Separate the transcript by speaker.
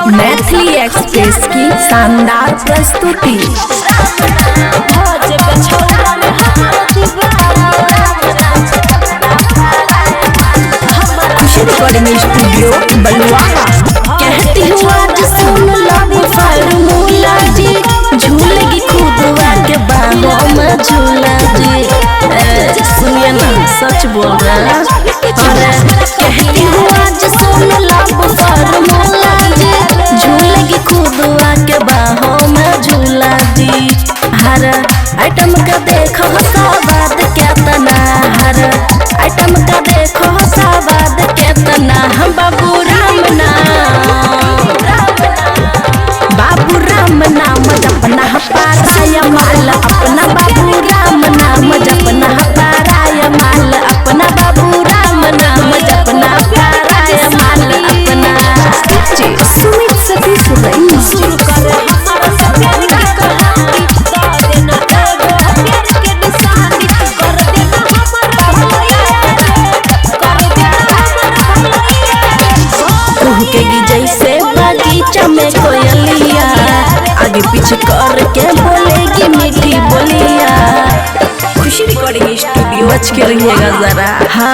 Speaker 1: Maithili express की शानदार प्रस्तुति। खुशी रिकॉर्डिंग स्टूडियो बलुआहा। कहती हूँ आज सुन लो फार्मूला जी, झूलेगी खुदवा के बाहों में झूला जी। सुनिए ना, सच बोल रहा है। कहती हूँ आज सुन लो फार्मूला जी, झूलेगी खुदवा के बाहों में झूला जी। हर आइटम का देखो स्वाद कितना, हर आइटम का देखो स्वाद कितना। हम बाबू राम नाम जपना पाराय माल अपना, बाबू राम नाम जपना पाराय माल अपना, बाबू राम नाम जपना पाराय माल अपना। सुमित सती सुरई जैसे बगीचा में कोयलिया, आगे पीछे करके बोलेगी मीठी बोलिया। खुशी रिकॉर्डिंग स्टूडियो, बच के रहिएगा जरा। हाँ।